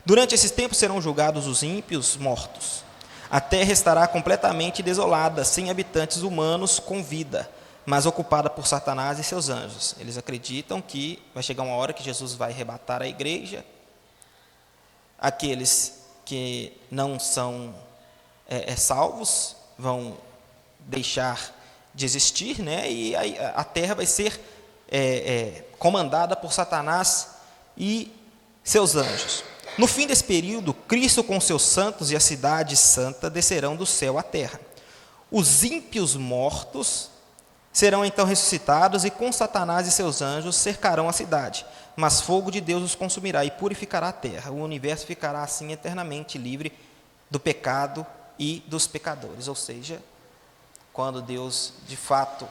Durante esses tempos serão julgados os ímpios mortos. A terra estará completamente desolada, sem habitantes humanos com vida, mas ocupada por Satanás e seus anjos. Eles acreditam que vai chegar uma hora que Jesus vai arrebatar a igreja. Aqueles que não são salvos vão deixar de existir, né? E a terra vai ser comandada por Satanás e seus anjos. No fim desse período, Cristo com seus santos e a cidade santa descerão do céu à terra. Os ímpios mortos serão então ressuscitados e com Satanás e seus anjos cercarão a cidade, mas fogo de Deus os consumirá e purificará a terra. O universo ficará assim eternamente livre do pecado e dos pecadores. Ou seja, quando Deus de fato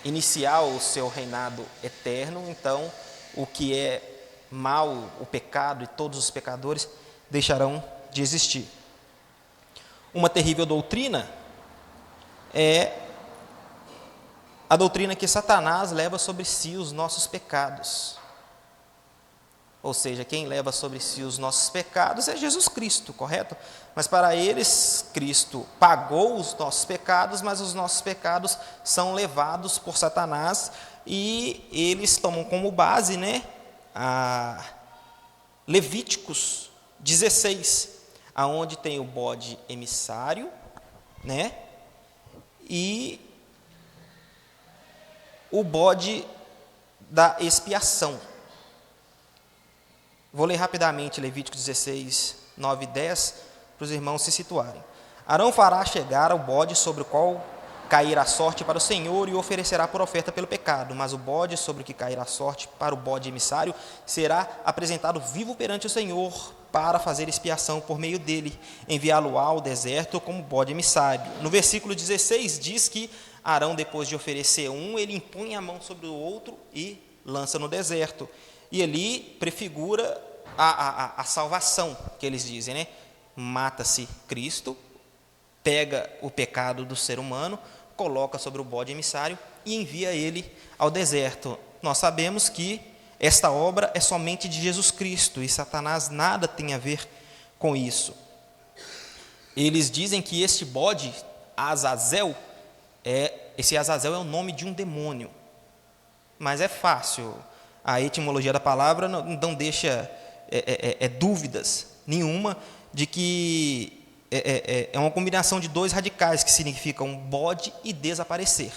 iniciar o seu reinado eterno, então o que é mal, o pecado e todos os pecadores deixarão de existir. Uma terrível doutrina é a doutrina que Satanás leva sobre si os nossos pecados. Ou seja, quem leva sobre si os nossos pecados é Jesus Cristo, correto? Mas para eles, Cristo pagou os nossos pecados, mas os nossos pecados são levados por Satanás e eles tomam como base, né, a Levíticos 16, aonde tem o bode emissário, né, e o bode da expiação. Vou ler rapidamente Levítico 16, 9 e 10, para os irmãos se situarem. Arão fará chegar o bode sobre o qual cair a sorte para o Senhor e o oferecerá por oferta pelo pecado, mas o bode sobre o que cair a sorte para o bode emissário será apresentado vivo perante o Senhor para fazer expiação por meio dele, enviá-lo ao deserto como bode emissário. No versículo 16 diz que Arão, depois de oferecer um, ele impõe a mão sobre o outro e lança no deserto. E ali prefigura a salvação, que eles dizem, né? Mata-se Cristo, pega o pecado do ser humano, coloca sobre o bode emissário e envia ele ao deserto. Nós sabemos que esta obra é somente de Jesus Cristo e Satanás nada tem a ver com isso. Eles dizem que este bode, Azazel, esse Azazel é o nome de um demônio, mas é fácil. A etimologia da palavra não deixa dúvidas nenhuma de que é uma combinação de dois radicais que significam bode e desaparecer.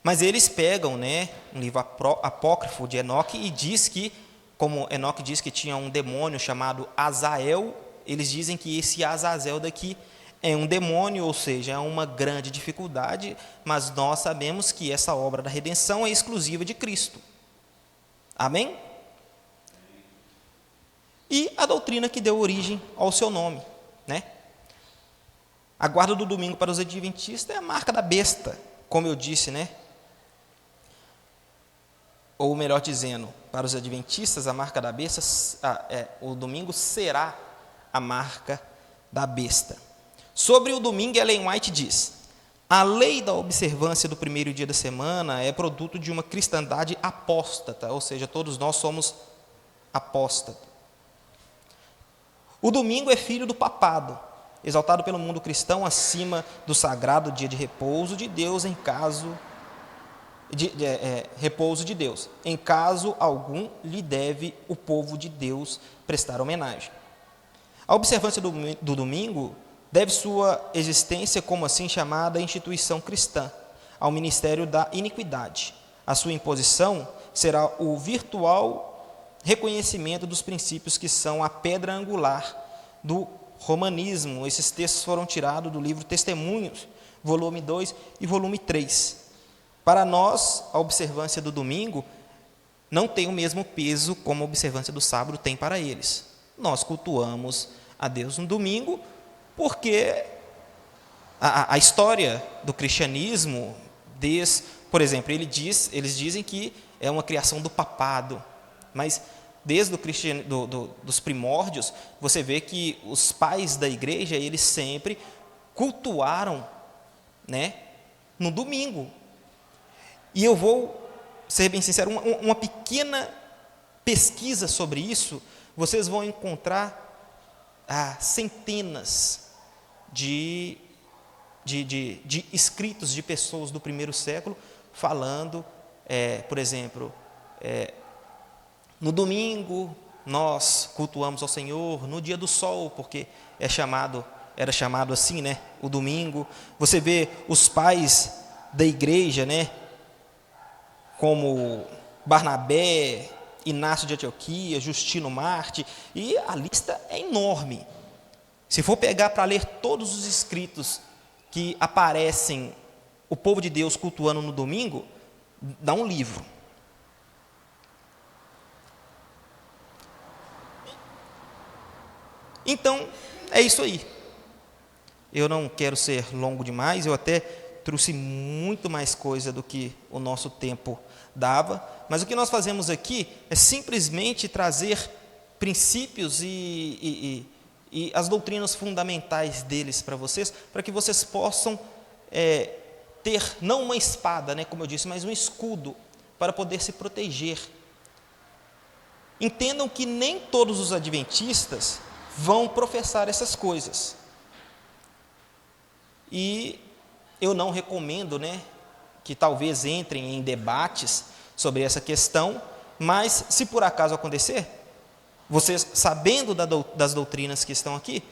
Mas eles pegam, né, um livro apócrifo de Enoque e diz que, como Enoque diz que tinha um demônio chamado Azael, eles dizem que esse Azazel daqui é um demônio, ou seja, é uma grande dificuldade, mas nós sabemos que essa obra da redenção é exclusiva de Cristo. Amém? E a doutrina que deu origem ao seu nome, né? A guarda do domingo para os adventistas é a marca da besta, como eu disse, né? Ou melhor dizendo, para os adventistas, a marca da besta, o domingo será a marca da besta. Sobre o domingo, Ellen White diz: a lei da observância do primeiro dia da semana é produto de uma cristandade apóstata, ou seja, todos nós somos apóstatas. O domingo é filho do papado, exaltado pelo mundo cristão acima do sagrado dia de repouso de Deus repouso de Deus. Em caso algum lhe deve o povo de Deus prestar homenagem. A observância do domingo deve sua existência como assim chamada instituição cristã ao ministério da iniquidade. A sua imposição será o virtual reconhecimento dos princípios que são a pedra angular do romanismo. Esses textos foram tirados do livro Testemunhos, volume 2 e volume 3. Para nós, a observância do domingo não tem o mesmo peso como a observância do sábado tem para eles. Nós cultuamos a Deus no domingo porque a história do cristianismo, por exemplo, eles dizem que é uma criação do papado, mas desde dos primórdios, você vê que os pais da igreja, eles sempre cultuaram, né, no domingo. E eu vou ser bem sincero, uma pequena pesquisa sobre isso, vocês vão encontrar centenas de escritos de pessoas do primeiro século falando, por exemplo, no domingo nós cultuamos ao Senhor, no dia do sol, porque era chamado assim, né, o domingo. Você vê os pais da igreja, né, como Barnabé, Inácio de Antioquia, Justino Marte, e a lista é enorme. Se for pegar para ler todos os escritos que aparecem o povo de Deus cultuando no domingo, dá um livro. Então, é isso aí. Eu não quero ser longo demais, eu até trouxe muito mais coisa do que o nosso tempo dava, mas o que nós fazemos aqui é simplesmente trazer princípios e as doutrinas fundamentais deles para vocês, para que vocês possam ter, não uma espada, né, como eu disse, mas um escudo, para poder se proteger. Entendam que nem todos os adventistas vão professar essas coisas. E eu não recomendo, né, que talvez entrem em debates sobre essa questão, mas se por acaso acontecer, vocês, sabendo das doutrinas que estão aqui,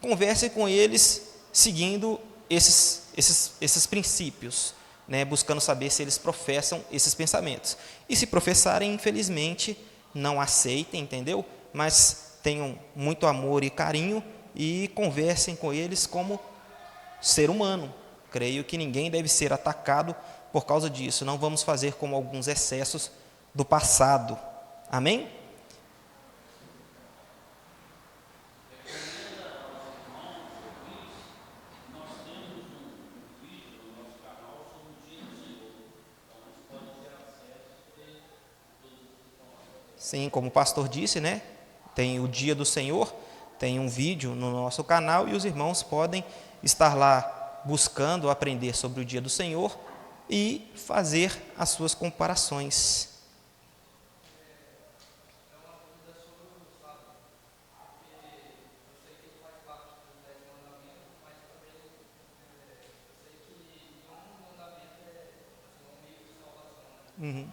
conversem com eles seguindo esses princípios, né, buscando saber se eles professam esses pensamentos. E se professarem, infelizmente, não aceitem, entendeu? Mas tenham muito amor e carinho e conversem com eles como ser humano. Creio que ninguém deve ser atacado por causa disso. Não vamos fazer como alguns excessos do passado. Amém? Sim, como o pastor disse, né? Tem o Dia do Senhor, tem um vídeo no nosso canal e os irmãos podem estar lá buscando aprender sobre o Dia do Senhor e fazer as suas comparações. Uhum.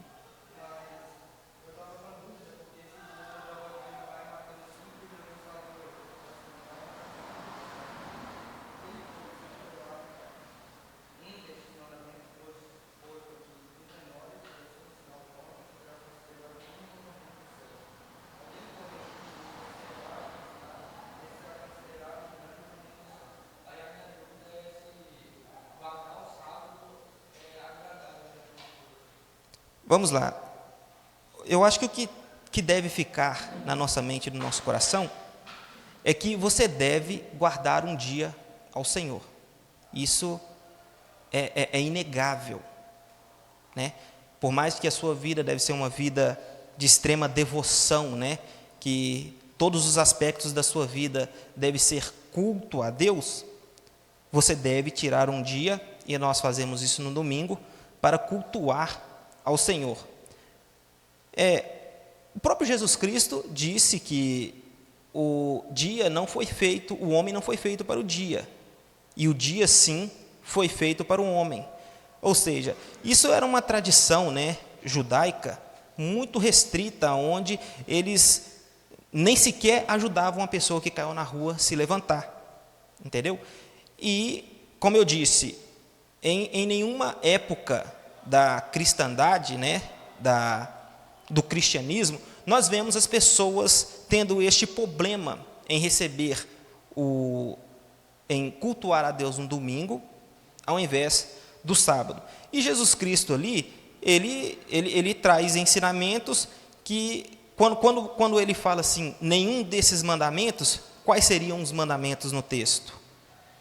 Vamos lá. Eu acho que o que deve ficar na nossa mente e no nosso coração é que você deve guardar um dia ao Senhor. Isso é inegável, né? Por mais que a sua vida deve ser uma vida de extrema devoção, né? Que todos os aspectos da sua vida devem ser culto a Deus, você deve tirar um dia, e nós fazemos isso no domingo, para cultuar ao Senhor. O próprio Jesus Cristo disse que o dia não foi feito, o homem não foi feito para o dia, e o dia sim foi feito para o homem. Ou seja, isso era uma tradição, né, judaica muito restrita, onde eles nem sequer ajudavam a pessoa que caiu na rua se levantar, entendeu? E, como eu disse, em nenhuma época da cristandade, né, do cristianismo, nós vemos as pessoas tendo este problema em receber em cultuar a Deus no domingo, ao invés do sábado. E Jesus Cristo ali, ele traz ensinamentos que, quando ele fala assim, nenhum desses mandamentos, quais seriam os mandamentos no texto?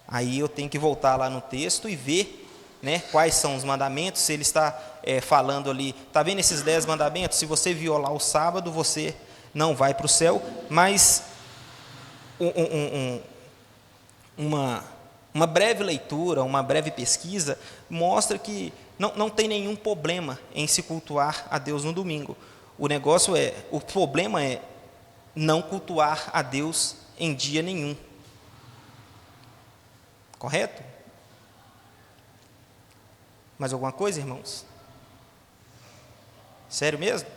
Aí eu tenho que voltar lá no texto e ver, né, quais são os mandamentos. Se ele está falando ali, está vendo esses 10 mandamentos? Se você violar o sábado, você não vai para o céu. Mas uma breve leitura, uma breve pesquisa, mostra que não tem nenhum problema em se cultuar a Deus no domingo. O problema é não cultuar a Deus em dia nenhum. Correto? Mais alguma coisa, irmãos? Sério mesmo?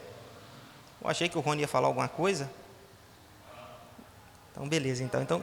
Eu achei que o Rony ia falar alguma coisa. Então, beleza. Então,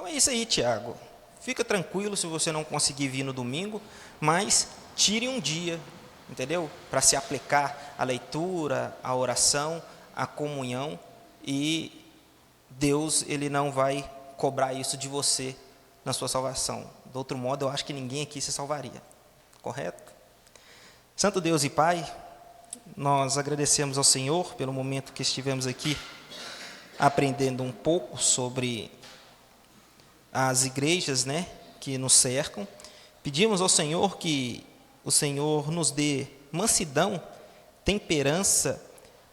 é isso aí, Tiago. Fica tranquilo se você não conseguir vir no domingo, mas tire um dia, entendeu? Para se aplicar à leitura, à oração, à comunhão, e Deus, ele não vai cobrar isso de você na sua salvação. De outro modo, eu acho que ninguém aqui se salvaria. Correto? Santo Deus e Pai, nós agradecemos ao Senhor pelo momento que estivemos aqui aprendendo um pouco sobre as igrejas, né, que nos cercam. Pedimos ao Senhor que o Senhor nos dê mansidão, temperança,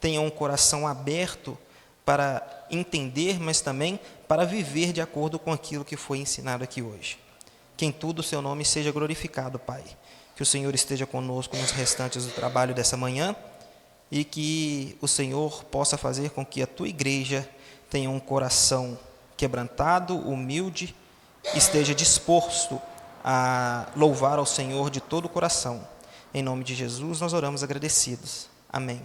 tenha um coração aberto para entender, mas também para viver de acordo com aquilo que foi ensinado aqui hoje. Que em tudo o seu nome seja glorificado, Pai. Que o Senhor esteja conosco nos restantes do trabalho dessa manhã e que o Senhor possa fazer com que a tua igreja tenha um coração quebrantado, humilde, esteja disposto a louvar ao Senhor de todo o coração. Em nome de Jesus, nós oramos agradecidos. Amém.